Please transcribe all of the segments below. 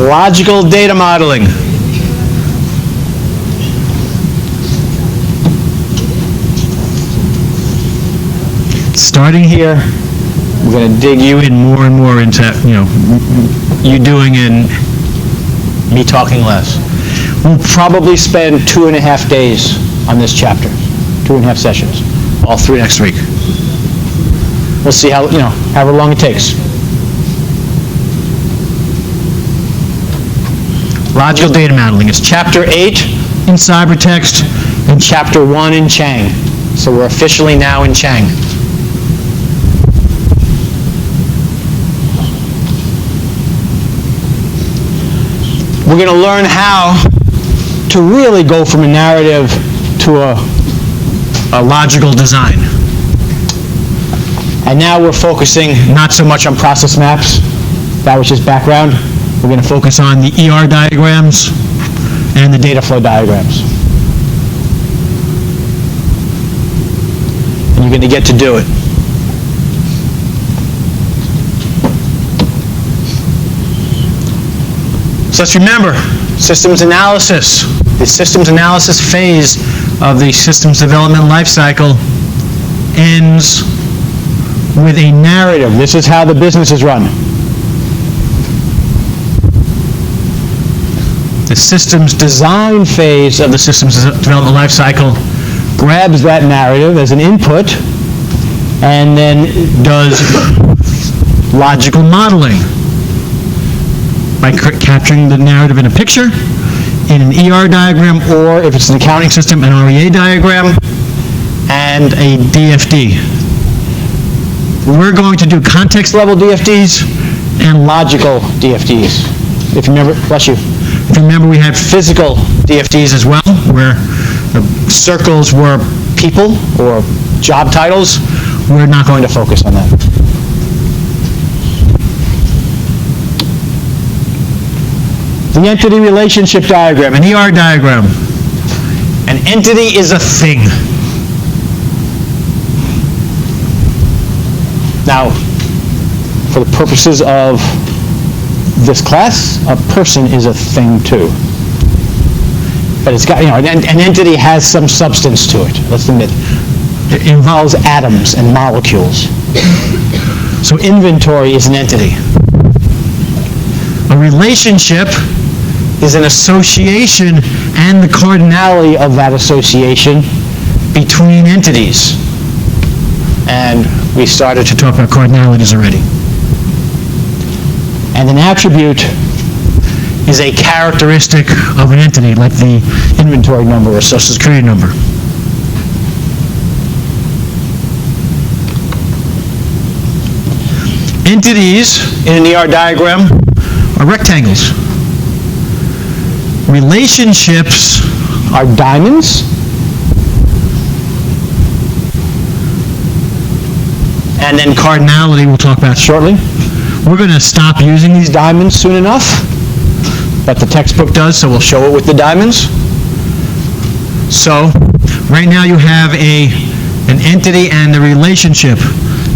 Logical data modeling. Starting here, we're going to dig you in more and more into, you doing and me talking less. We'll probably spend 2.5 days on this chapter, 2.5 sessions, all through next week. We'll see how, however long it takes. Logical data modeling is chapter 8 in cybertext and chapter 1 in Chang. So we're officially now in Chang. We're going to learn how to really go from a narrative to a logical design. And now we're focusing not so much on process maps, that was just background. We're going to focus on the ER diagrams and the data flow diagrams. And you're going to get to do it. So let's remember, systems analysis. The systems analysis phase of the systems development lifecycle ends with a narrative. This is how the business is run. The systems design phase of the systems development lifecycle grabs that narrative as an input and then does logical modeling by capturing the narrative in a picture, in an ER diagram, or if it's an accounting system, an REA diagram, and a DFD. We're going to do context-level DFDs and logical DFDs. If you remember, bless you. If you remember, we had physical DFDs as well, where the circles were people or job titles. We're not going to focus on that. The entity relationship diagram, an ER diagram. An entity is a thing. Now, for the purposes of this class, a person is a thing too. But it's got, an entity has some substance to it, let's admit. It involves atoms and molecules. So inventory is an entity. A relationship is an association and the cardinality of that association between entities. And we started to talk about cardinalities already. And an attribute is a characteristic of an entity, like the inventory number or social security number. Entities in an ER diagram are rectangles. Relationships are diamonds. And then cardinality we'll talk about shortly. We're going to stop using these diamonds soon enough, but the textbook does, so we'll show it with the diamonds. So right now you have an entity and a relationship.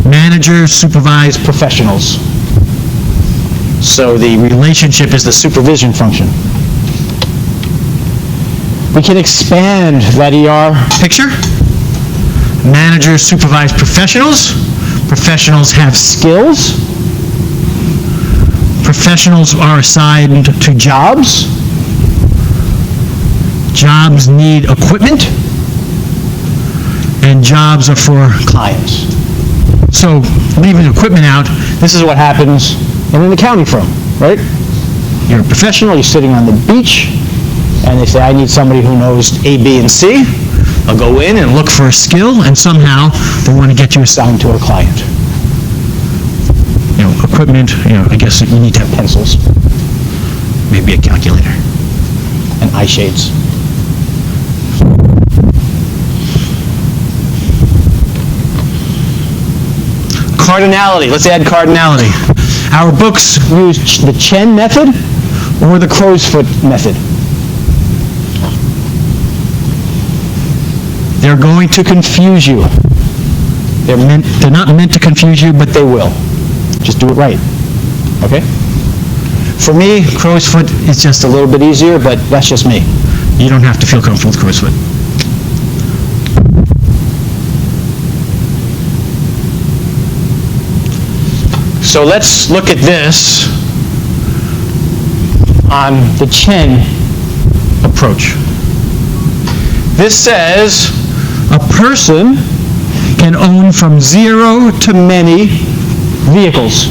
Managers supervise professionals. So the relationship is the supervision function. We can expand that ER picture. Managers supervise professionals. Professionals have skills. Professionals are assigned to jobs. Jobs need equipment. And jobs are for clients. So, leaving equipment out, this is what happens in an accounting firm, right? You're a professional, you're sitting on the beach, and they say, I need somebody who knows A, B, and C. I'll go in and look for a skill, and somehow they want to get you assigned to a client. Equipment, I guess you need to have pencils, maybe a calculator, and eye shades. Cardinality, let's add cardinality. Our books use the Chen method or the crow's foot method. They're going to confuse you. They're not meant to confuse you, but they will. Just do it right. Okay? For me, crow's foot is just a little bit easier, but that's just me. You don't have to feel comfortable with crow's foot. So let's look at this on the Chang approach. This says a person can own from 0 to many vehicles.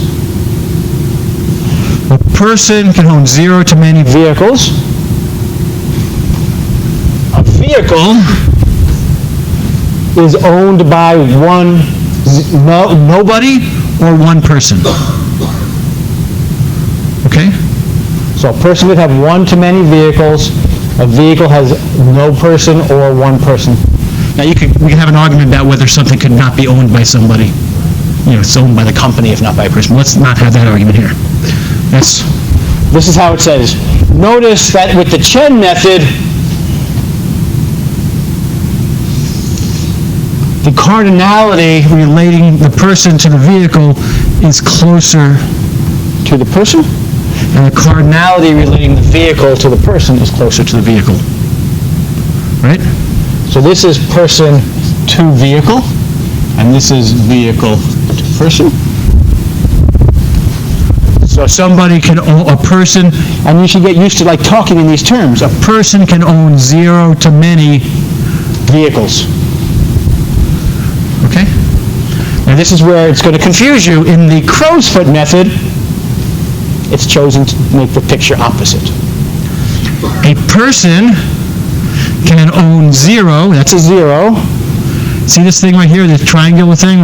A person can own 0 to many vehicles. A vehicle is owned by nobody or one person. Okay? So a person could have 1 to many vehicles. A vehicle has no person or one person. Now we can have an argument about whether something could not be owned by somebody. It's owned by the company if not by a person. Let's not have that argument here. This is how it says. Notice that with the Chang method, the cardinality relating the person to the vehicle is closer to the person, and the cardinality relating the vehicle to the person is closer to the vehicle. Right? So this is person to vehicle, and this is vehicle to person. So somebody can own a person, and you should get used to talking in these terms. A person can own 0 to many vehicles. Okay? Now this is where it's going to confuse you. In the crow's foot method, it's chosen to make the picture opposite. A person can own 0, that's a 0. See this thing right here, this triangular thing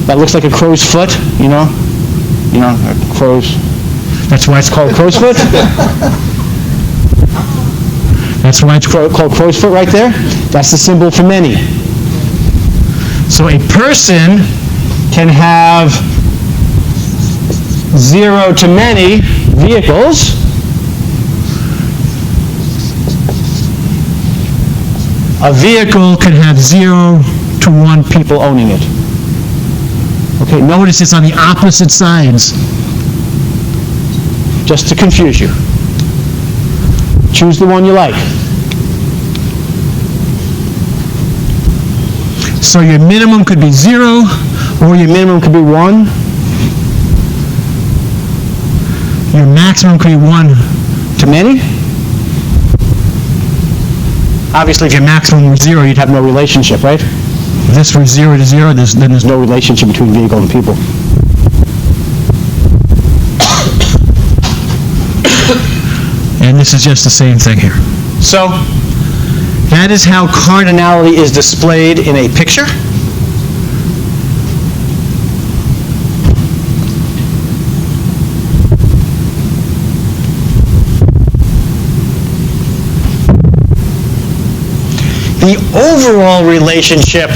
that looks like a crow's foot, crow's. That's why it's called crow's foot. That's why it's called crow's foot right there. That's the symbol for many. So a person can have 0 to many vehicles. A vehicle can have 0 to 1 people owning it. Okay, notice it's on the opposite sides. Just to confuse you. Choose the one you like. So your minimum could be 0, or your minimum could be 1. Your maximum could be 1 to many. Obviously, if your maximum was 0, you'd have no relationship, right? If this were 0 to 0, then there's no relationship between vehicle and people. And this is just the same thing here. So, that is how cardinality is displayed in a picture. The overall relationship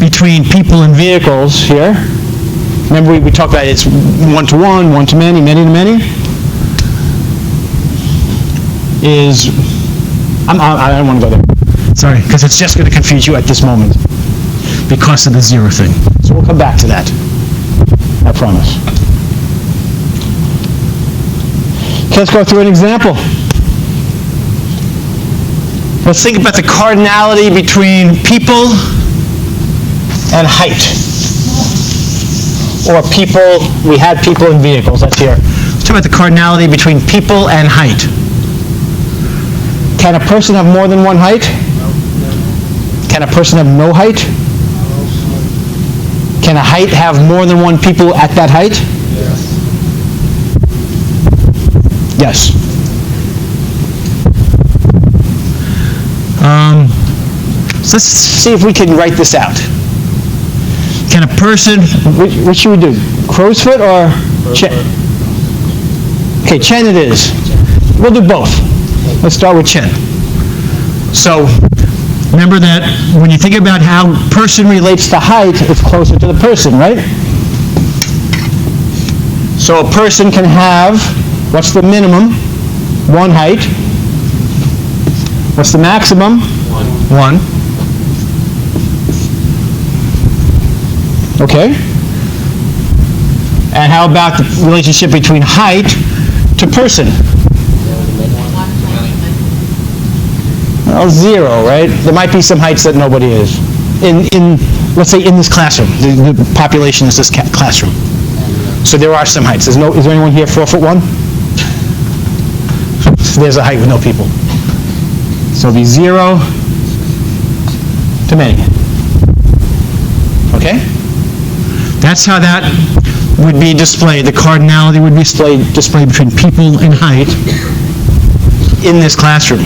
between people and vehicles here, remember we talked about it's 1 to 1, 1 to many, many to many, is, I don't want to go there. Sorry, because it's just going to confuse you at this moment because of the 0 thing. So we'll come back to that, I promise. Okay, let's go through an example. Let's think about the cardinality between people and height. Or people, we had people and vehicles, that's here. Let's talk about the cardinality between people and height. Can a person have more than one height? Can a person have no height? Can a height have more than one people at that height? Yes. So let's see if we can write this out. Can a person, which should we do? Crow's foot or Chang? Okay, Chang it is. We'll do both. Let's start with Chang. So, remember that when you think about how person relates to height, it's closer to the person, right? So a person can have, what's the minimum? 1 height. What's the maximum? 1. Okay. And how about the relationship between height to person? Well, 0, right? There might be some heights that nobody is. Let's say in this classroom, the population is this classroom. So there are some heights. Is there anyone here 4'1"? There's a height with no people. So it'll be 0 to many. Okay? That's how that would be displayed. The cardinality would be displayed between people and height in this classroom.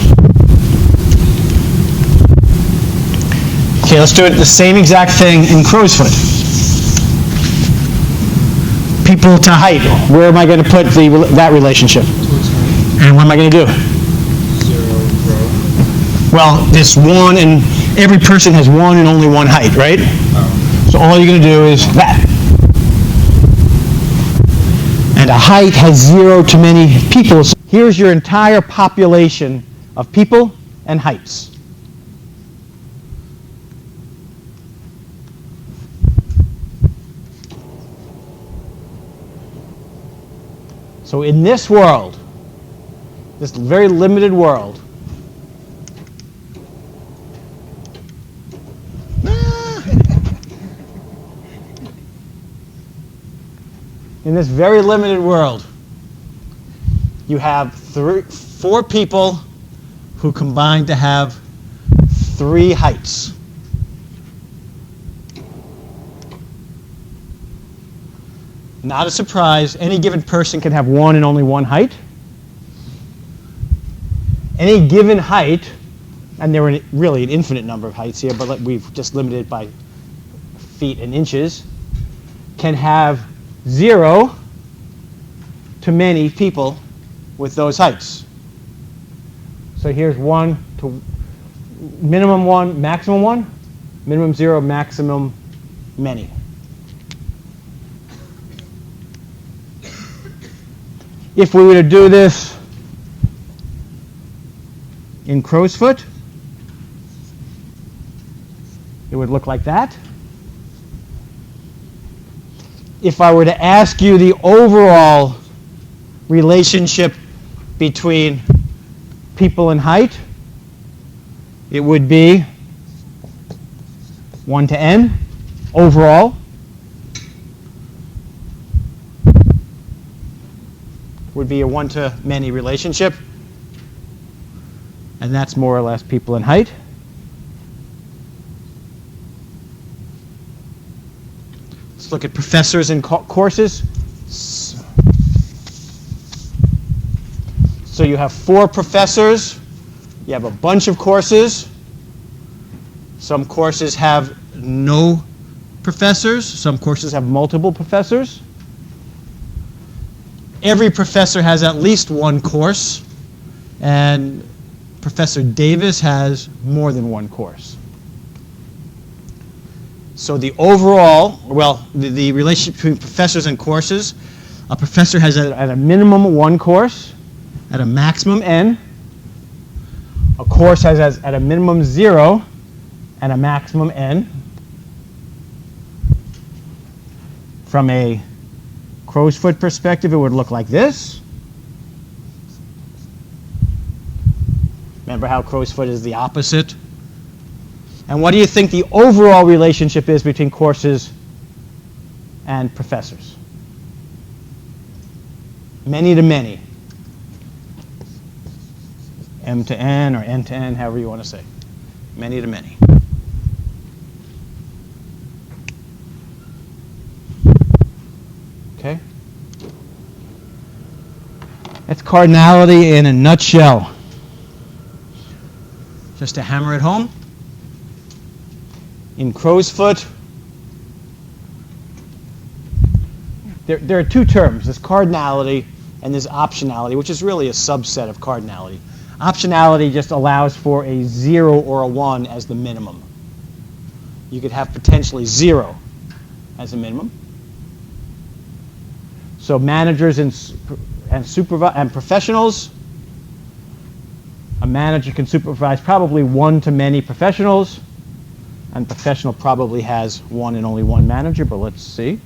Okay, let's do it the same exact thing in crow's foot. People to height. Where am I going to put that relationship? And what am I going to do? 0 row. Well, this one, and every person has one and only one height, right? Oh. So all you're going to do is that. And a height has 0 to many people. So here's your entire population of people and heights. So in this world, this very limited world, in this very limited world, you have 4 people who combine to have 3 heights. Not a surprise, any given person can have one and only one height. Any given height, and there are really an infinite number of heights here, but we've just limited it by feet and inches, can have 0 to many people with those heights. So here's 1 to minimum 1, maximum 1, minimum 0, maximum many. If we were to do this in crow's foot, it would look like that. If I were to ask you the overall relationship between people and height, it would be 1 to n overall. Would be a 1 to many relationship. And that's more or less people and height. Let's look at professors and courses. So you have 4 professors. You have a bunch of courses. Some courses have no professors. Some courses have multiple professors. Every professor has at least one course, and Professor Davis has more than one course. So the overall, the relationship between professors and courses, a professor has at a minimum 1 course, at a maximum n. A course has at a minimum 0 and a maximum n. From a crow's foot perspective, it would look like this. Remember how crow's foot is the opposite? And what do you think the overall relationship is between courses and professors? Many to many. M to n or n to n, however you want to say. Many to many. Okay? That's cardinality in a nutshell. Just to hammer it home, in crow's foot, there are 2 terms. There's cardinality and there's optionality, which is really a subset of cardinality. Optionality just allows for a 0 or a 1 as the minimum. You could have potentially 0 as a minimum. So managers and professionals, a manager can supervise probably 1 to many professionals, and professional probably has 1 and only 1 manager, but let's see.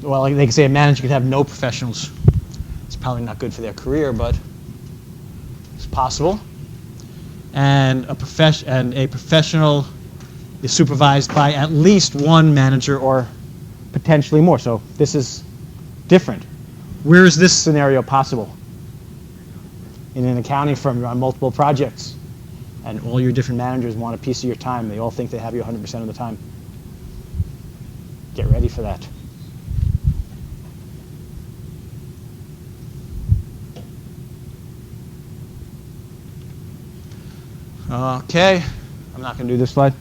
well, like they can say a manager could have no professionals. It's probably not good for their career, but it's possible. And a professional is supervised by at least one manager or potentially more. So this is different. Where is this scenario possible? In an accounting firm, you're on multiple projects, and all your different managers want a piece of your time. They all think they have you 100% of the time. Get ready for that. Okay, I'm not going to do this slide.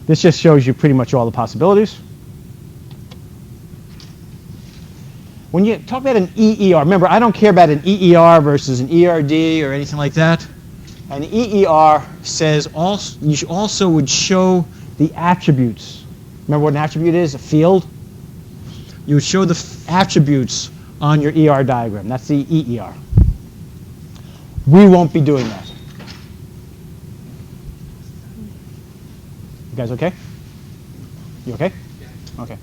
This just shows you pretty much all the possibilities. When you talk about an EER, remember, I don't care about an EER versus an ERD or anything like that. An EER says you also would show the attributes. Remember what an attribute is? A field? You would show the attributes on your ER diagram. That's the EER. We won't be doing that. You guys okay? You okay? Yeah. Okay.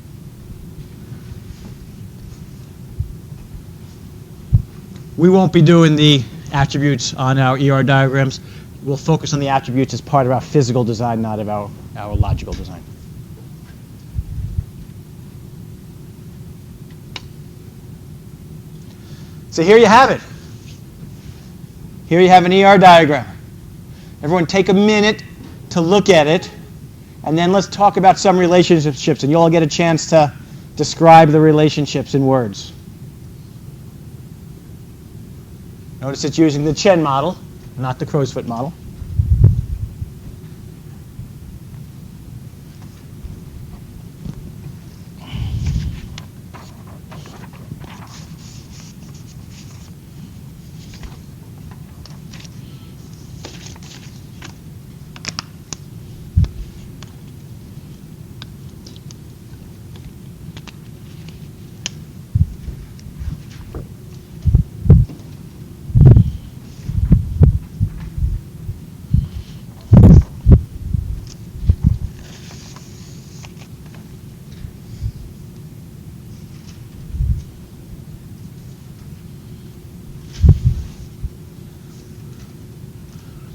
We won't be doing the attributes on our ER diagrams. We'll focus on the attributes as part of our physical design, not of our logical design. So here you have it. Here you have an ER diagram. Everyone take a minute to look at it, and then let's talk about some relationships, and you'll all get a chance to describe the relationships in words. Notice it's using the Chang model, not the crow's foot model.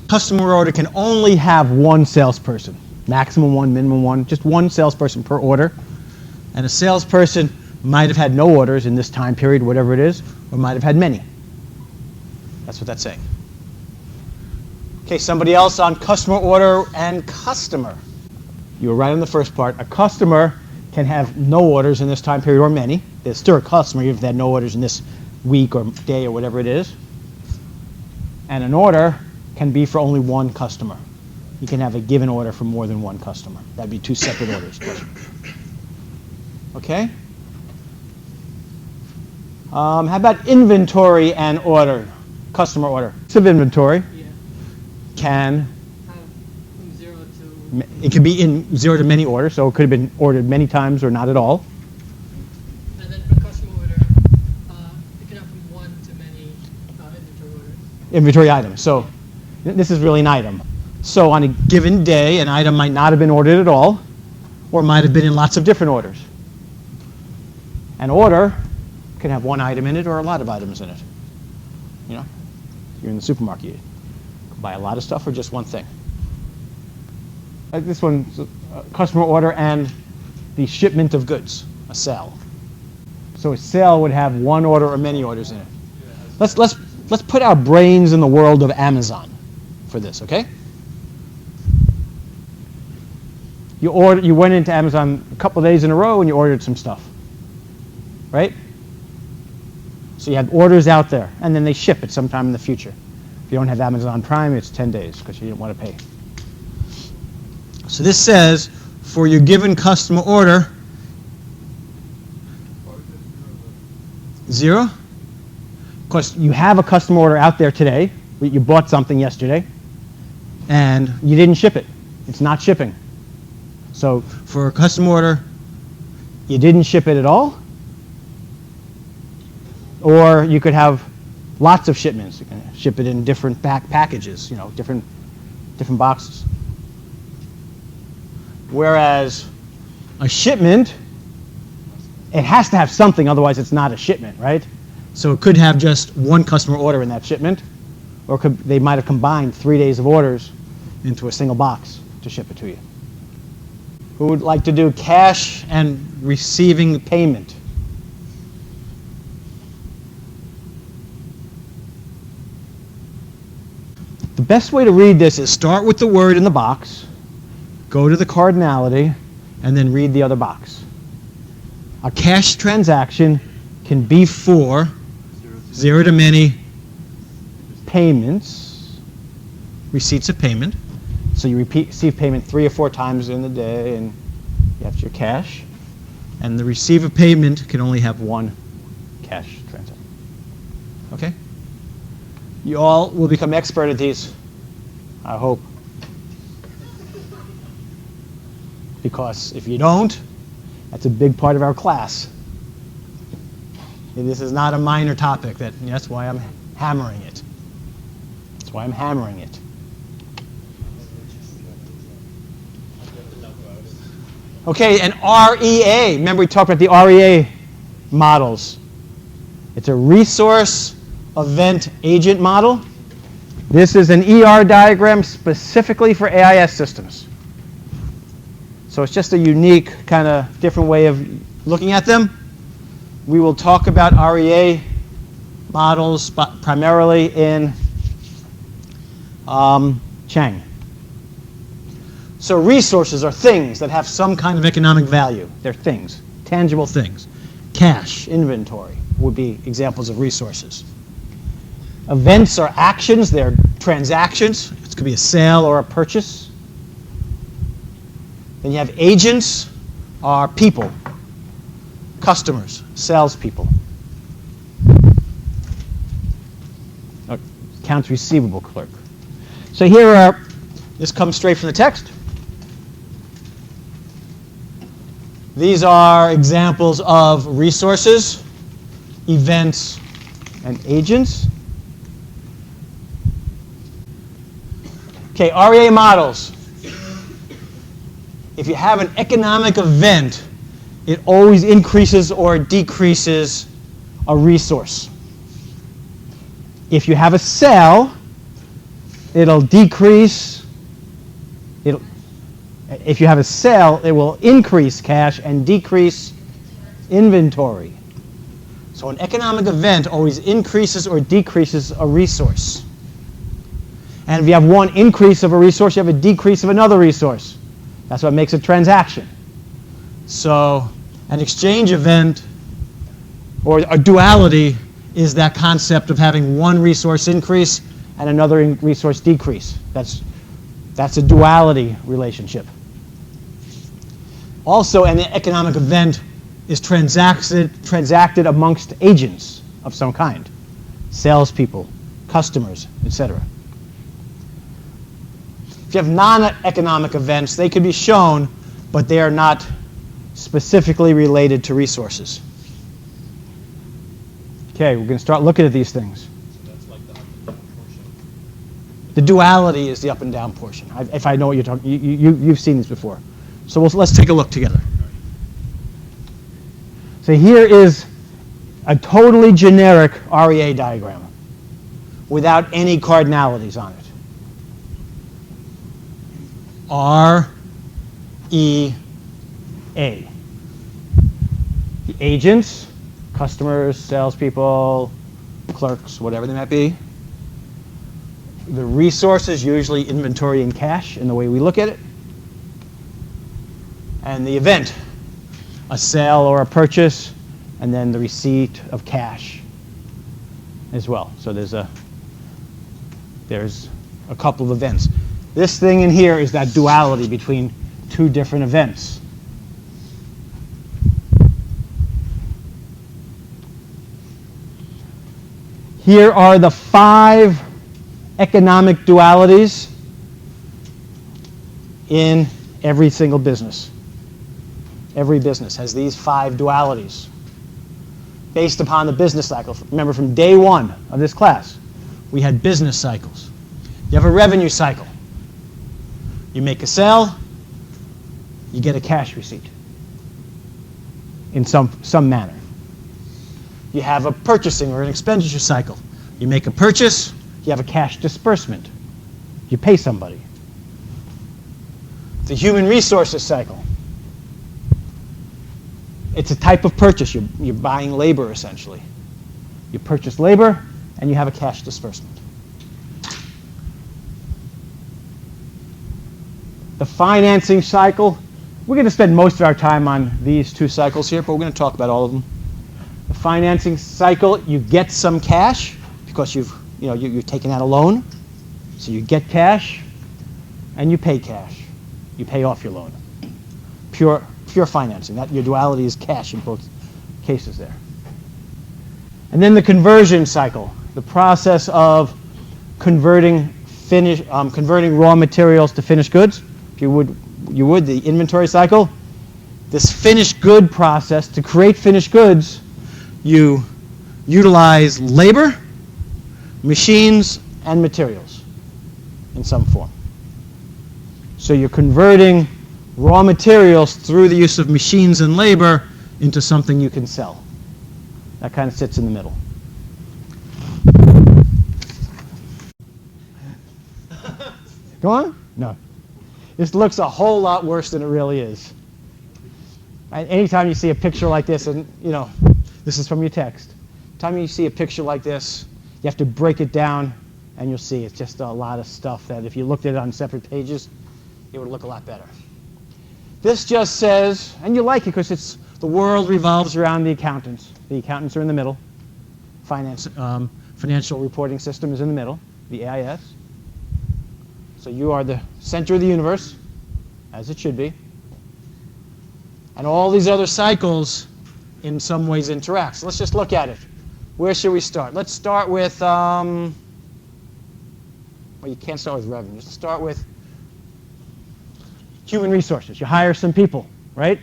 Customer order can only have one salesperson, maximum one, minimum one, just one salesperson per order. And a salesperson might have had no orders in this time period, whatever it is, or might have had many. That's what that's saying. Okay, somebody else on customer order and customer. You were right on the first part. A customer can have no orders in this time period or many. They're still a customer even if they had no orders in this week or day or whatever it is. And an order can be for only one customer. You can have a given order for more than one customer. That'd be two separate orders. Okay? How about inventory and order, customer order? Of inventory can, from 0 to... it could be in 0 to many orders, so it could have been ordered many times or not at all. And then for customer order, it can have from 1 to many inventory orders. Inventory items. So this is really an item. So on a given day, an item might not have been ordered at all, or might have been in lots of different orders. An order can have one item in it or a lot of items in it. You know, you're in the supermarket, you can buy a lot of stuff or just one thing. Like this one, customer order and the shipment of goods, a sale. So a sale would have one order or many orders in it. Let's put our brains in the world of Amazon for this, okay? You went into Amazon a couple of days in a row and you ordered some stuff, right? So you have orders out there, and then they ship it sometime in the future. If you don't have Amazon Prime, it's 10 days because you didn't want to pay. So this says, for your given customer order, 0. Of course, you have a customer order out there today. You bought something yesterday, and you didn't ship it. It's not shipping. So for a customer order, you didn't ship it at all, or you could have lots of shipments. You can ship it in different packages, you know, different boxes. Whereas a shipment it has to have something, otherwise it's not a shipment, right? So it could have just one customer order in that shipment, or they might have combined 3 days of orders into a single box to ship it to you. Who would like to do cash and receiving payment? The best way to read this is start with the word in the box, go to the cardinality, and then read the other box. A cash transaction can be for zero to many payments, receipts of payment. So you receive payment 3 or 4 times in the day, and you have your cash. And the receive of payment can only have one cash transaction. Okay? You all will become expert at these, I hope. Because if you don't, that's a big part of our class. This is not a minor topic. That's why I'm hammering it. That's why I'm hammering it. Okay, and REA. Remember we talked about the REA models. It's a resource event agent model. This is an ER diagram specifically for AIS systems. So it's just a unique kind of different way of looking at them. We will talk about REA models primarily in Chang. So resources are things that have some kind of economic value. They're things, tangible things. Cash, inventory would be examples of resources. Events are actions. They're transactions. It could be a sale or a purchase. Then you have agents, are people, customers, salespeople. Accounts receivable clerk. So here this comes straight from the text. These are examples of resources, events, and agents. Okay, REA models. If you have an economic event, it always increases or decreases a resource. If you have a sale, it'll decrease. If you have a sale, it will increase cash and decrease inventory. So an economic event always increases or decreases a resource. And if you have one increase of a resource, you have a decrease of another resource. That's what makes a transaction. So an exchange event or a duality is that concept of having one resource increase and another resource decrease. That's a duality relationship. Also, an economic event is transacted amongst agents of some kind, salespeople, customers, etc. If you have non-economic events, they could be shown, but they are not specifically related to resources. Okay, we're going to start looking at these things. So that's like the up and down portion. The duality is the up and down portion. If I know what you're talking, you've seen this before. So let's take a look together. So here is a totally generic REA diagram without any cardinalities on it. REA. The agents, customers, salespeople, clerks, whatever they might be. The resources, usually inventory and cash in the way we look at it. And the event, a sale or a purchase, and then the receipt of cash as well. So there's a couple of events. This thing in here is that duality between two different events. Here are the 5 economic dualities in every single business. Every business has these 5 dualities based upon the business cycle. Remember, from day 1 of this class, we had business cycles. You have a revenue cycle. You make a sale, you get a cash receipt. in some manner. You have a purchasing or an expenditure cycle. You make a purchase, you have a cash disbursement. You pay somebody. The human resources cycle. It's a type of purchase. You're buying labor, essentially. You purchase labor, and you have a cash disbursement. The financing cycle. We're going to spend most of our time on these two cycles here, but we're going to talk about all of them. The financing cycle, you get some cash because you're taking out a loan. So you get cash, and you pay cash. You pay off your loan. Pure financing. That your duality is cash in both cases there. And then the conversion cycle, the process of converting raw materials to finished goods. If you would the inventory cycle. This finished good process, to create finished goods, you utilize labor, machines, and materials in some form. So you're converting raw materials through the use of machines and labor into something you can sell. That kind of sits in the middle. Go on? No. This looks a whole lot worse than it really is. Anytime you see a picture like this, and this is from your text. Anytime you see a picture like this, you have to break it down, and you'll see it's just a lot of stuff that if you looked at it on separate pages, it would look a lot better. This just says, and you like it because the world revolves around the accountants. The accountants are in the middle. Financial reporting system is in the middle, the AIS. So you are the center of the universe, as it should be. And all these other cycles, in some ways, interact. So let's just look at it. Where should we start? Let's start with, well, you can't start with revenue. Let's start with human resources. You hire some people, right?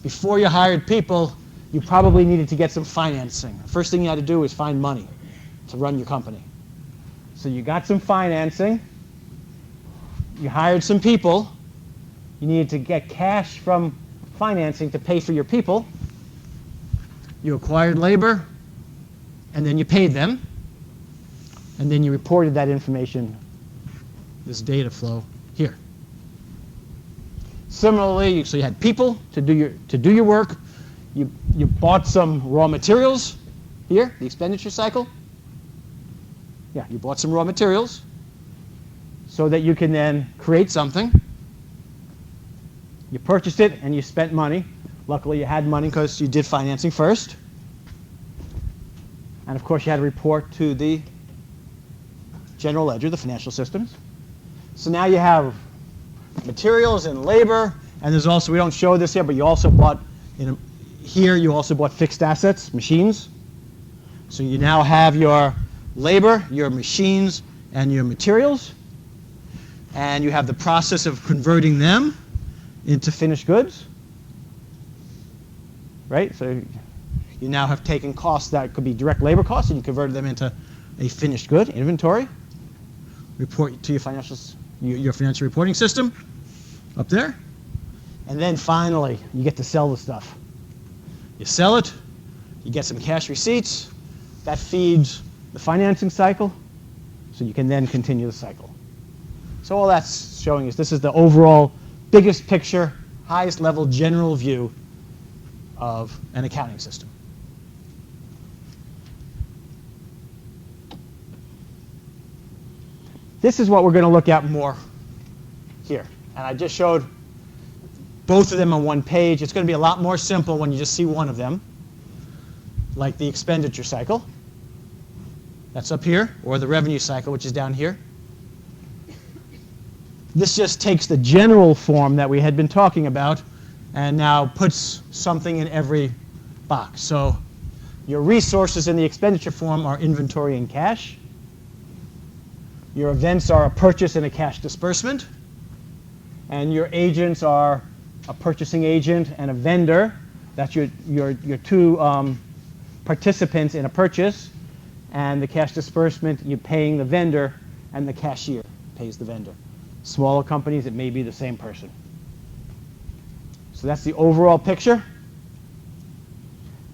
Before you hired people, you probably needed to get some financing. The first thing you had to do is find money to run your company. So you got some financing. You hired some people. You needed to get cash from financing to pay for your people. You acquired labor, and then you paid them. And then you reported that information, this data flow, here. Similarly, so you had people to do your work. You bought some raw materials here, the expenditure cycle. Yeah, you bought some raw materials so that you can then create something. You purchased it and you spent money. Luckily, you had money because you did financing first. And of course, you had to report to the general ledger, the financial systems. So now you have materials and labor, and there's also, we don't show this here, but you also bought, you also bought fixed assets, machines. So you now have your labor, your machines, and your materials. And you have the process of converting them into finished goods. Right? So you now have taken costs that could be direct labor costs, and you converted them into a finished good, inventory. Report to your financial reporting system up there. And then finally, you get to sell the stuff. You sell it, you get some cash receipts, that feeds the financing cycle, so you can then continue the cycle. So all that's showing is this is the overall biggest picture, highest level general view of an accounting system. This is what we're going to look at more here. And I just showed both of them on one page. It's going to be a lot more simple when you just see one of them, like the expenditure cycle. That's up here, or the revenue cycle, which is down here. This just takes the general form that we had been talking about and now puts something in every box. So your resources in the expenditure form are inventory and cash. Your events are a purchase and a cash disbursement. And your agents are a purchasing agent and a vendor. That's your two participants in a purchase. And the cash disbursement, you're paying the vendor, and the cashier pays the vendor. Smaller companies, it may be the same person. So that's the overall picture.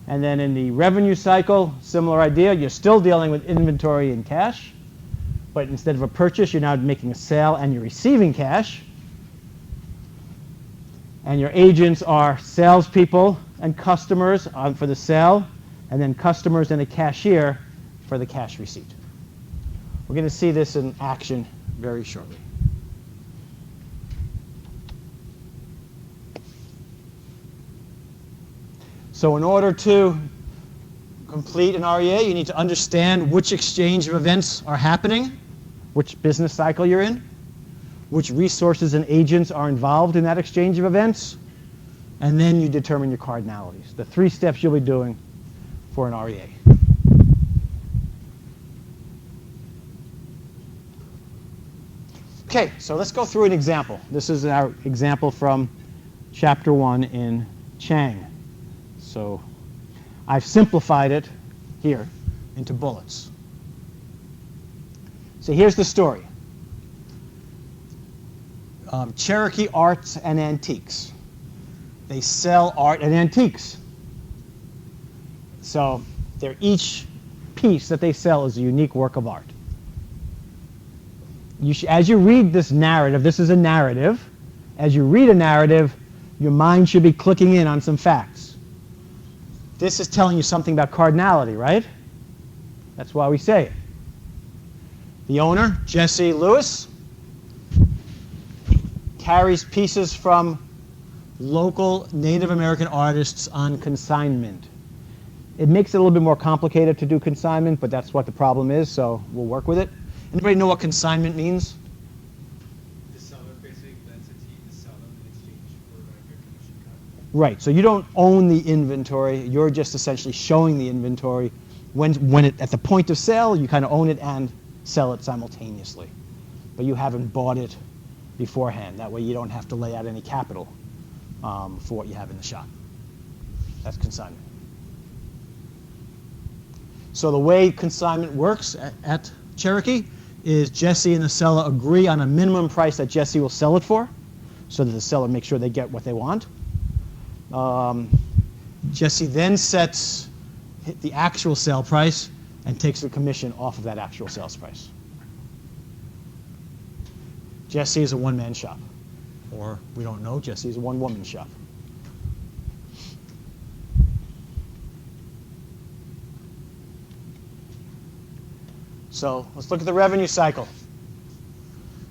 And then in the revenue cycle, similar idea. You're still dealing with inventory and cash, but instead of a purchase, you're now making a sale and you're receiving cash. And your agents are salespeople and customers for the sale, and then customers and a cashier for the cash receipt. We're going to see this in action very shortly. So in order to complete an REA, you need to understand which exchange of events are happening, which business cycle you're in, which resources and agents are involved in that exchange of events, and then you determine your cardinalities, the 3 steps you'll be doing for an REA. Okay, so let's go through an example. This is our example from Chapter 1 in Chang. So I've simplified it here into bullets. So here's the story. Cherokee Art and Antiques. They sell art and antiques. So each piece that they sell is a unique work of art. As you read this narrative, this is a narrative. As you read a narrative, your mind should be clicking in on some facts. This is telling you something about cardinality, right? That's why we say it. The owner, Jesse Lewis, carries pieces from local Native American artists on consignment. It makes it a little bit more complicated to do consignment, but that's what the problem is, so we'll work with it. Anybody know what consignment means? The seller basically lends it to you, the seller in exchange for your commission cut. Right, so you don't own the inventory, you're just essentially showing the inventory. At the point of sale, you kind of own it and sell it simultaneously. But you haven't bought it beforehand. That way you don't have to lay out any capital for what you have in the shop. That's consignment. So the way consignment works at Cherokee is Jesse and the seller agree on a minimum price that Jesse will sell it for, so that the seller makes sure they get what they want. Jesse then sets the actual sale price and takes the commission off of that actual sales price. Jesse is a one-man shop. Or, we don't know, Jesse is a one-woman shop. So let's look at the revenue cycle.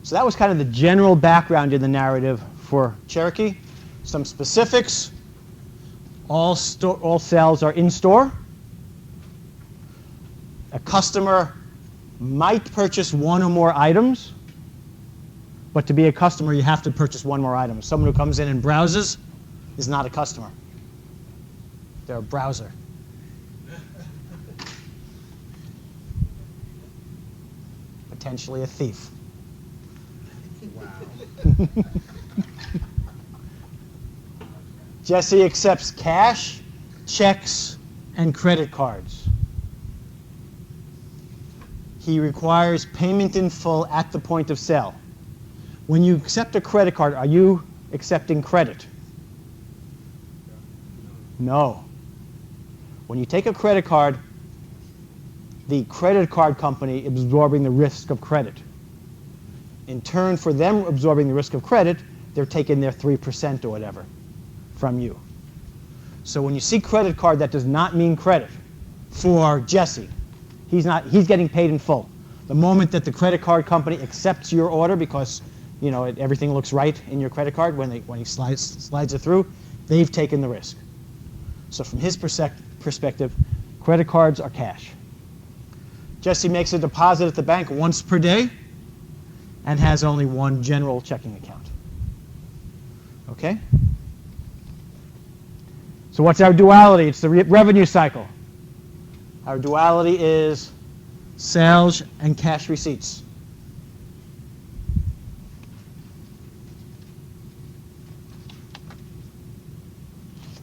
So that was kind of the general background in the narrative for Cherokee. Some specifics. All sales are in store. A customer might purchase one or more items, but to be a customer, you have to purchase one more item. Someone who comes in and browses is not a customer. They're a browser. Potentially a thief. Wow. Jesse accepts cash, checks, and credit cards. He requires payment in full at the point of sale. When you accept a credit card, are you accepting credit? No. When you take a credit card, the credit card company is absorbing the risk of credit. In turn, for them absorbing the risk of credit, they're taking their 3% or whatever from you. So when you see credit card, that does not mean credit for Jesse. He's getting paid in full. The moment that the credit card company accepts your order because everything looks right in your credit card when he slides it through, they've taken the risk. So from his perspective, credit cards are cash. Jesse makes a deposit at the bank once per day and has only one general checking account. Okay? So what's our duality? It's the revenue cycle. Our duality is sales and cash receipts.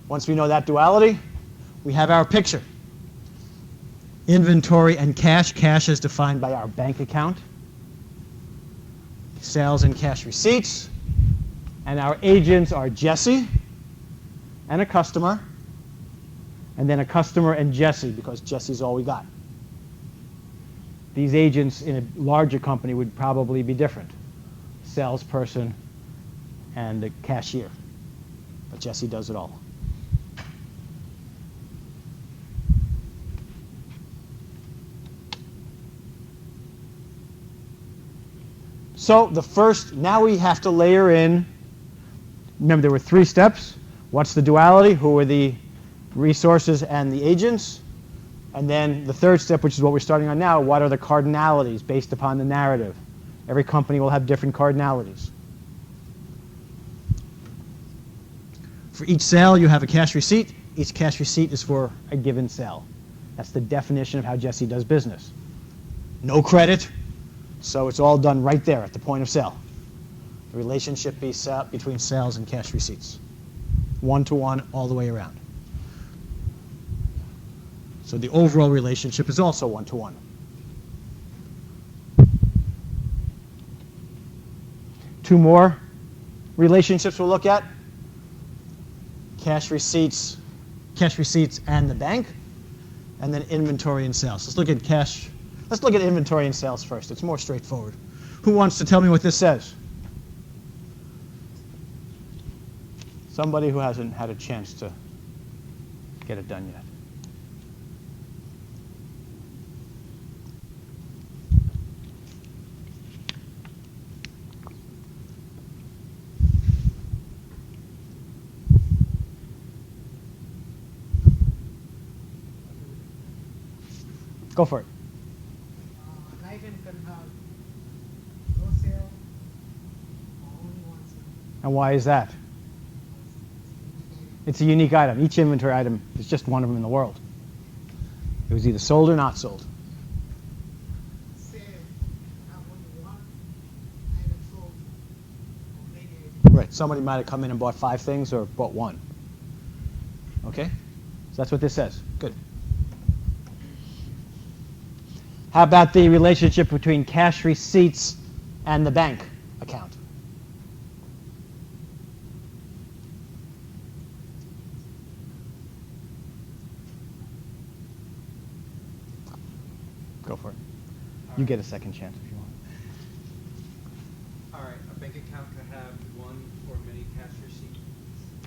Once we know that duality, we have our picture. Inventory and cash. Cash is defined by our bank account. Sales and cash receipts. And our agents are Jesse and a customer, and then a customer and Jesse, because Jesse's all we got. These agents in a larger company would probably be different. Salesperson and a cashier. But Jesse does it all. So the first, now we have to layer in, remember there were 3 steps. What's the duality? Who are the resources and the agents? And then the third step, which is what we're starting on now, what are the cardinalities based upon the narrative? Every company will have different cardinalities. For each sale, you have a cash receipt. Each cash receipt is for a given sale. That's the definition of how Jesse does business. No credit, so it's all done right there at the point of sale. The relationship between sales and cash receipts. One-to-one all the way around. So the overall relationship is also one-to-one. Two more relationships we'll look at. Cash receipts and the bank, and then inventory and sales. Let's look at cash. Let's look at inventory and sales first. It's more straightforward. Who wants to tell me what this says? Somebody who hasn't had a chance to get it done yet. Go for it. An item can have no sale or only one sale. And why is that? It's a unique item. Each inventory item is just one of them in the world. It was either sold or not sold. Sale have only one item sold or many items. Right. Somebody might have come in and bought 5 things or bought 1. Okay? So that's what this says. Good. How about the relationship between cash receipts and the bank account? Go for it. You get a second chance if you want. All right, a bank account could have one or many cash receipts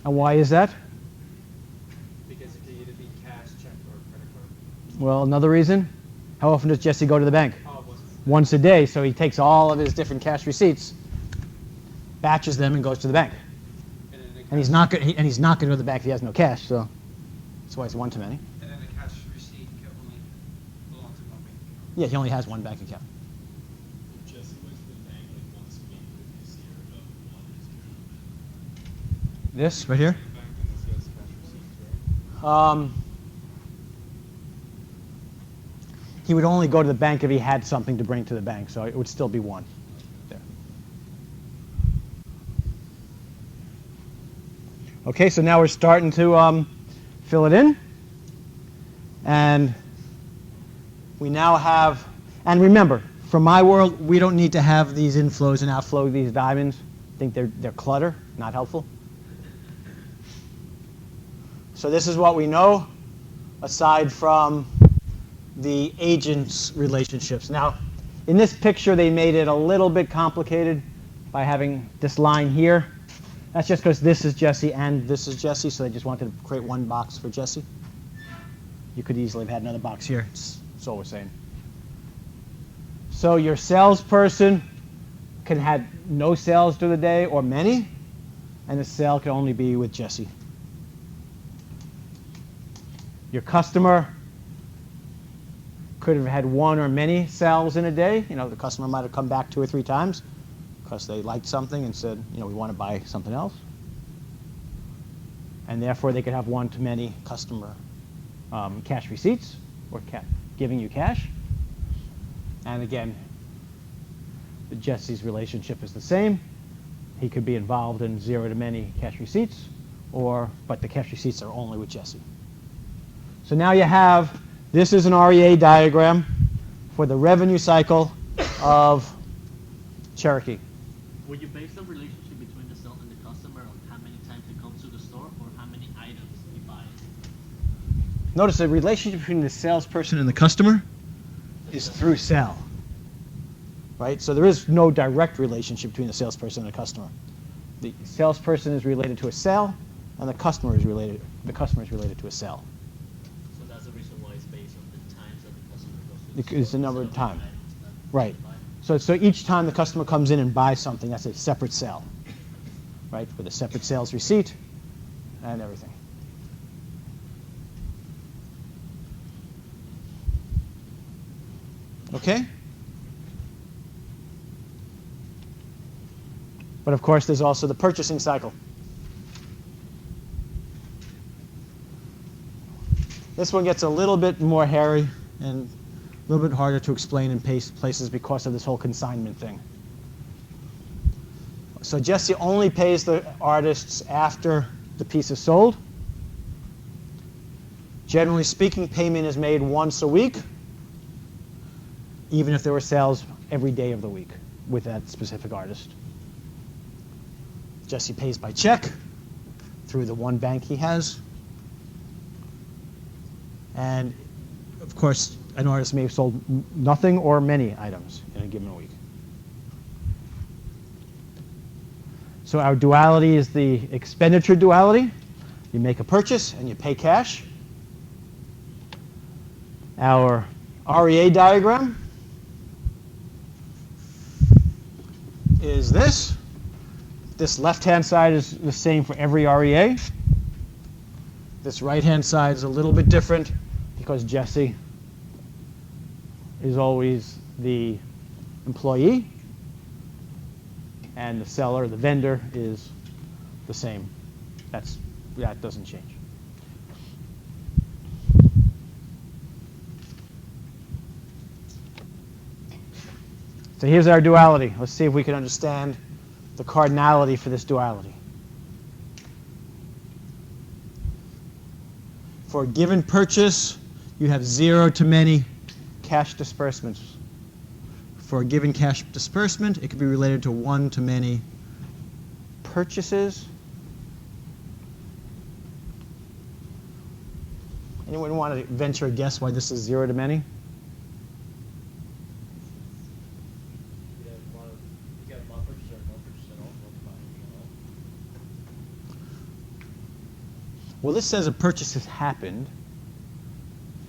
And why is that? because it could either be cash, check, or credit card. Well, another reason. How often does Jesse go to the bank? Oh, was Once a day, so he takes all of his different cash receipts, batches them, and goes to the bank. and then the And he's not going to go to the bank if he has no cash, so that's why it's one too many. And then the cash receipt can only belong to one bank account. Yeah, he only has one bank account. Jesse went to the bank like once a week with his year of water is This right here. the bank and this guy's cash receipts, right? He would only go to the bank if he had something to bring to the bank, so it would still be one. There. Okay, so now we're starting to fill it in. And we now have, and remember, from my world, we don't need to have these inflows and outflow, these diamonds. I think they're clutter, not helpful. So this is what we know, aside from the agents' relationships. Now, in this picture, they made it a little bit complicated by having this line here. That's just because this is Jesse and this is Jesse, so they just wanted to create one box for Jesse. You could easily have had another box here. That's all we're saying. So your salesperson can have no sales during the day or many, and the sale can only be with Jesse. Your customer could have had one or many sales in a day. You know, the customer might have come back 2 or 3 times because they liked something and said, you know, we want to buy something else. And therefore, they could have one to many customer cash receipts or giving you cash. And again, Jesse's relationship is the same. He could be involved in 0 to many cash receipts, but the cash receipts are only with Jesse. So now you have, this is an REA diagram for the revenue cycle of Cherokee. Would you base the relationship between the sales and the customer on how many times they come to the store or how many items Notice the relationship between the salesperson and the customer is through sell. Right? So there is no direct relationship between the salesperson and the customer. The salesperson is related to a sale, and the customer is related to a sell. So that's the reason why it's based on the times that the customer goes to the It's the store number of instead time. the items that Right. they buy. So each time the customer comes in and buys something, that's a separate sale, right? With a separate sales receipt and everything. Okay? But of course, there's also the purchasing cycle. This one gets a little bit more hairy and a little bit harder to explain in places because of this whole consignment thing. So Jesse only pays the artists after the piece is sold. Generally speaking, payment is made once a week, even if there were sales every day of the week with that specific artist. Jesse pays by check through the one bank he has. And of course, an artist may have sold nothing or many items in a given week. So our duality is the expenditure duality. You make a purchase and you pay cash. Our REA diagram is this. This left-hand side is the same for every REA. This right-hand side is a little bit different because Jesse is always the employee, and the seller, the vendor, is the same. That doesn't change. So here's our duality. Let's see if we can understand the cardinality for this duality. For a given purchase, you have 0 to many cash disbursements. For a given cash disbursement, it could be related to 1 to many purchases. Anyone want to venture a guess why this is 0 to many? You get one purchase or no purchase at all, don't buy anything at all. Well, this says a purchase has happened,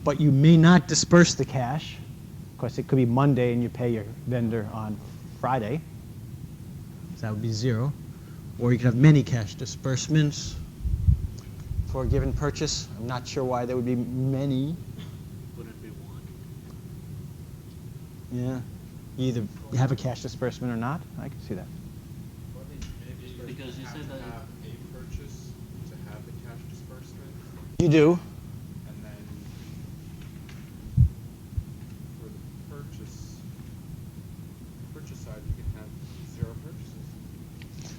but you may not disperse the cash. Of course, it could be Monday and you pay your vendor on Friday. So that would be 0. Or you could have many cash disbursements for a given purchase. I'm not sure why there would be many. Wouldn't be one. Yeah. You either have a cash disbursement or not. I can see that. Because you said that have a purchase to have the cash disbursement, You do. and then for the purchase side, you can have 0 purchases.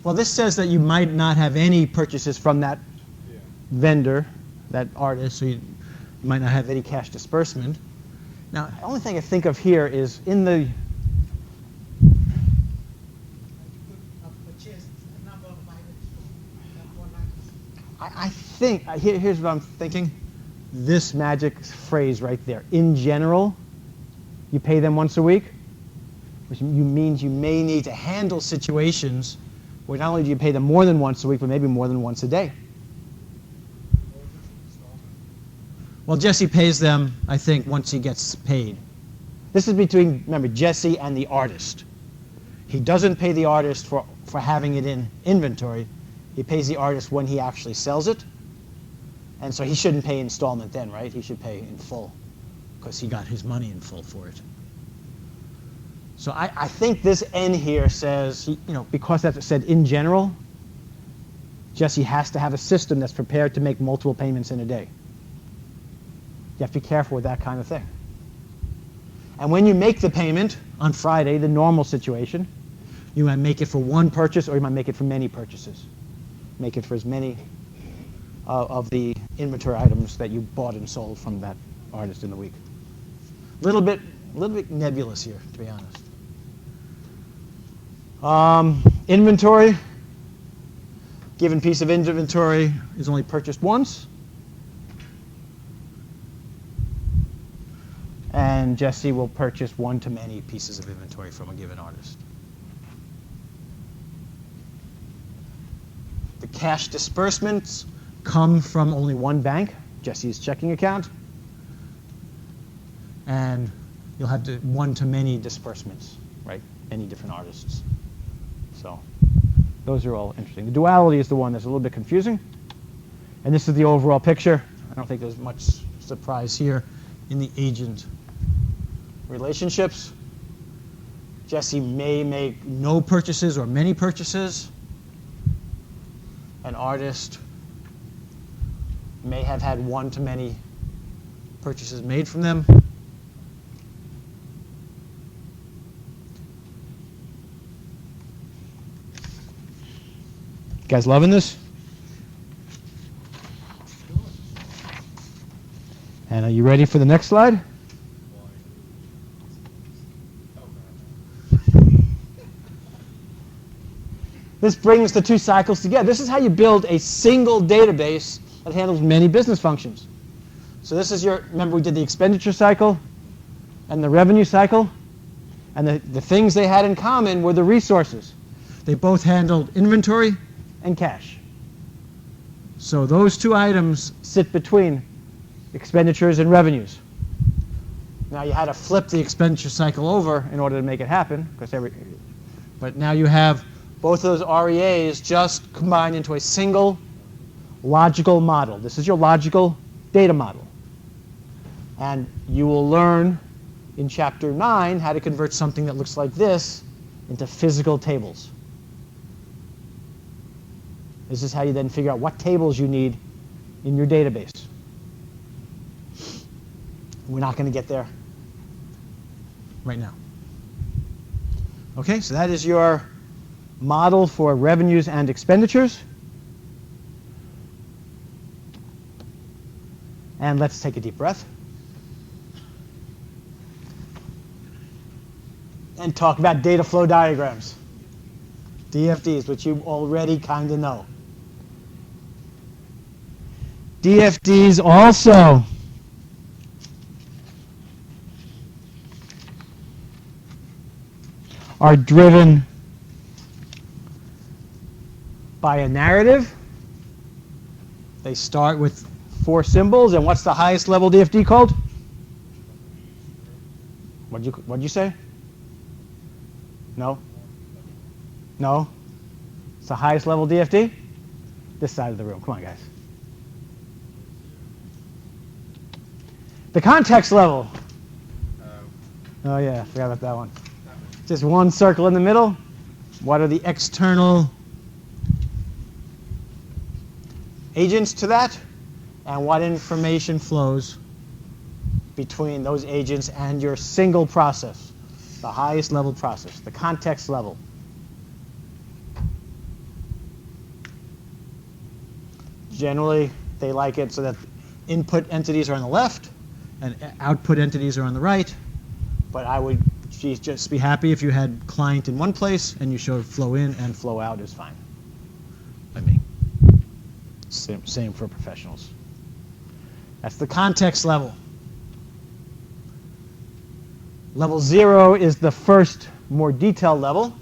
Well, this says that you might not have any purchases from that Yeah. vendor, that artist, so you might not have any cash disbursement. Now, the only thing I think of here is in the Purchased a number of items from that one item. I think, here's what I'm thinking. This magic phrase right there. In general, you pay them once a week, which means you may need to handle situations where not only do you pay them more than once a week, but maybe more than once a day. Well, Jesse pays them, I think, once he gets paid. This is between, remember, Jesse and the artist. He doesn't pay the artist for having it in inventory. He pays the artist when he actually sells it. And so he shouldn't pay installment then, right? He should pay in full because he got his money in full for it. So I think this N here says, because that's said in general, Jesse has to have a system that's prepared to make multiple payments in a day. You have to be careful with that kind of thing. And when you make the payment on Friday, the normal situation, you might make it for one purchase or you might make it for many purchases. Make it for as many of the inventory items that you bought and sold from that artist in the week. A little bit nebulous here, to be honest. Inventory. Given piece of inventory is only purchased once. then Jesse will purchase one-to-many pieces of inventory from a given artist. The cash disbursements come from only one bank, Jesse's checking account, and you'll have to one-to-many disbursements, right? Any different artists. So those are all interesting. The duality is the one that's a little bit confusing, and this is the overall picture. I don't think there's much surprise here in the agent relationships. Jesse may make no purchases or many purchases. An artist may have had one-to-many purchases made from them. You guys loving this? And are you ready for the next slide? This brings the two cycles together. This is how you build a single database that handles many business functions. So this is remember we did the expenditure cycle and the revenue cycle, and the things they had in common were the resources. They both handled inventory and cash. So those two items sit between expenditures and revenues. Now you had to flip the expenditure cycle over in order to make it happen, but now you have both of those REAs just combined into a single logical model. This is your logical data model. And you will learn in Chapter 9 how to convert something that looks like this into physical tables. This is how you then figure out what tables you need in your database. We're not going to get there right now. Okay, so that is your model for revenues and expenditures. And let's take a deep breath and talk about data flow diagrams, DFDs, which you already kind of know. DFDs also are driven by a narrative. They start with 4 symbols, and what's the highest level DFD called? What'd you say? No? No? It's the highest level DFD? This side of the room. Come on, guys. The context level. Oh yeah, forgot about that one. Just one circle in the middle. What are the external agents to that? And what information flows between those agents and your single process, the highest level process, the context level. Generally, they like it so that input entities are on the left and output entities are on the right. But I would just be happy if you had client in one place and you showed flow in and flow out is fine. I mean, same for professionals. That's the context level. Level 0 is the first, more detailed level.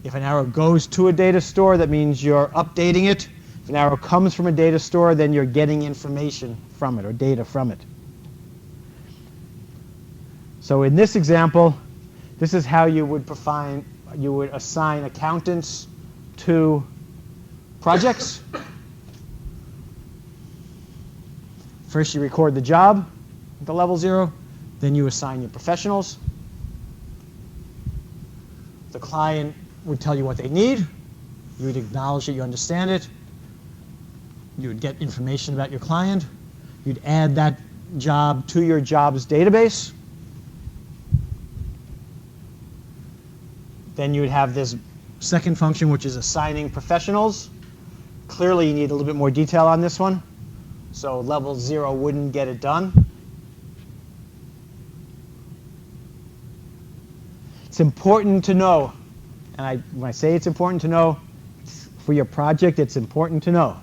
If an arrow goes to a data store, that means you're updating it. If an arrow comes from a data store, then you're getting information from it or data from it. So in this example, this is how you would assign accountants to projects. First you record the job at the level 0, then you assign your professionals. The client would tell you what they need. You would acknowledge that you understand it. You would get information about your client. You'd add that job to your jobs database. Then you would have this second function, which is assigning professionals. Clearly, you need a little bit more detail on this one. So level 0 wouldn't get it done. It's important to know, and when I say it's important to know, for your project, it's important to know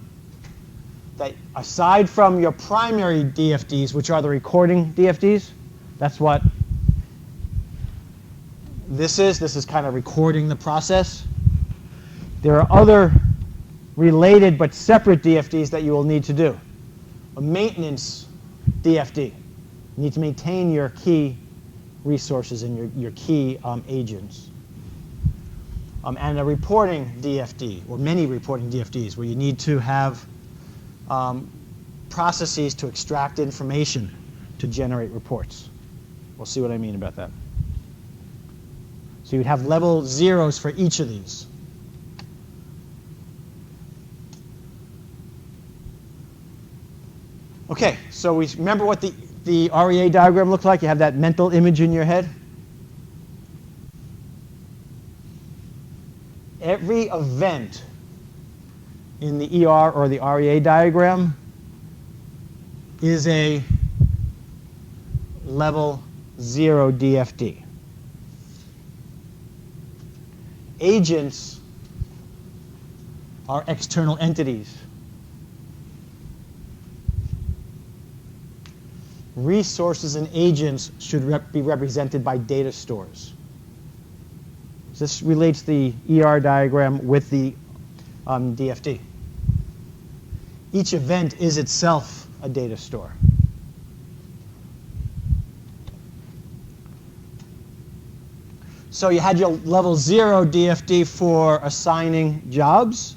that aside from your primary DFDs, which are the recording DFDs, that's what this is. This is kind of recording the process. There are other related but separate DFDs that you will need to do. A maintenance DFD. You need to maintain your key resources and your key agents. And a reporting DFD, or many reporting DFDs, where you need to have processes to extract information to generate reports. We'll see what I mean about that. So you'd have level zeros for each of these. Okay, so we remember what the REA diagram looked like? You have that mental image in your head. Every event in the ER or the REA diagram is a level 0 DFD. Agents are external entities. Resources and agents should be represented by data stores. This relates the ER diagram with the DFD. Each event is itself a data store. So you had your level 0 DFD for assigning jobs.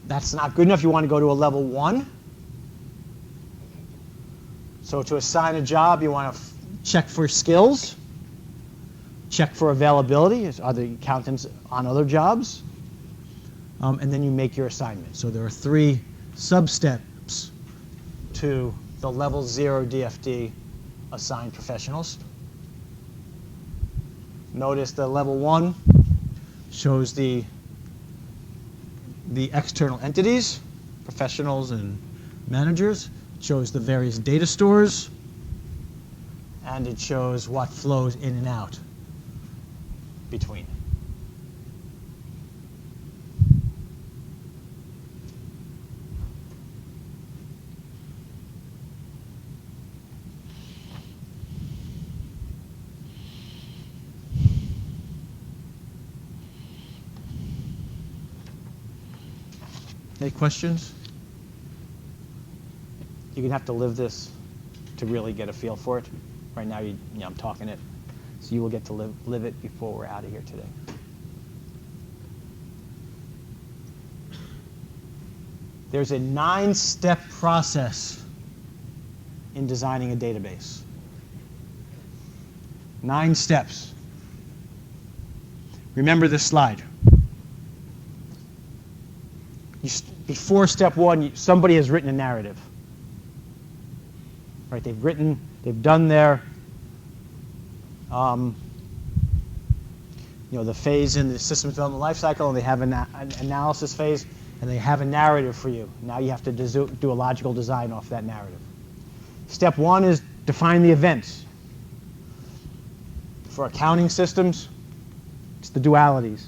That's not good enough. You want to go to a level 1. So to assign a job, you want to check for skills, check for availability. Are the accountants on other jobs? And then you make your assignment. So there are 3 sub-steps to the level 0 DFD assigned professionals. Notice the level 1 shows the external entities, professionals and managers. It shows the various data stores, and it shows what flows in and out between. Any questions? You're going to have to live this to really get a feel for it. Right now, I'm talking it, so you will get to live it before we're out of here today. There's a 9-step process in designing a database. 9 steps. Remember this slide. Before step 1, somebody has written a narrative. Right? They've done their, the phase in the systems development lifecycle, and they have an analysis phase, and they have a narrative for you. Now you have to do a logical design off that narrative. Step 1 is define the events. For accounting systems, it's the dualities.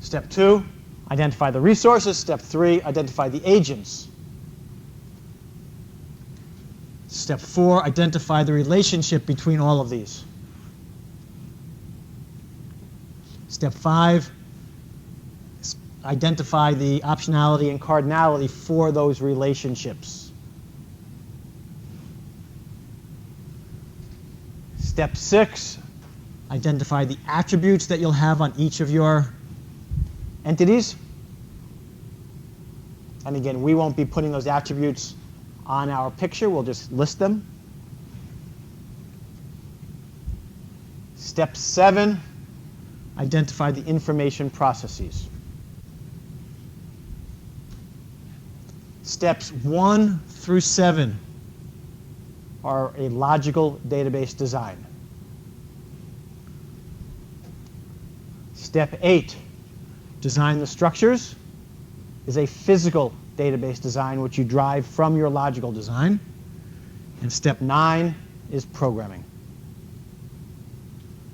Step 2, identify the resources. Step 3, identify the agents. Step 4, identify the relationship between all of these. Step 5, identify the optionality and cardinality for those relationships. Step 6, identify the attributes that you'll have on each of your entities. And again, we won't be putting those attributes on our picture. We'll just list them. Step 7, identify the information processes. Steps 1 through 7 are a logical database design. Step 8, design the structures, is a physical database design which you drive from your logical design. And step 9 is programming.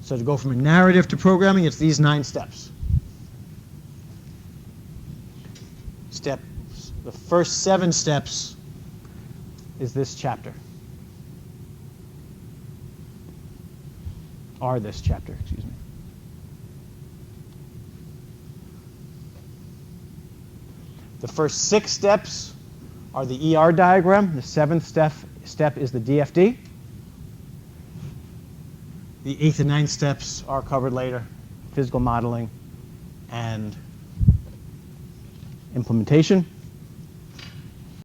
So to go from a narrative to programming, it's these 9 steps. The first 7 steps is this chapter. Are this chapter, excuse me. The first 6 steps are the ER diagram. The 7th step is the DFD. The 8th and 9th steps are covered later, physical modeling and implementation.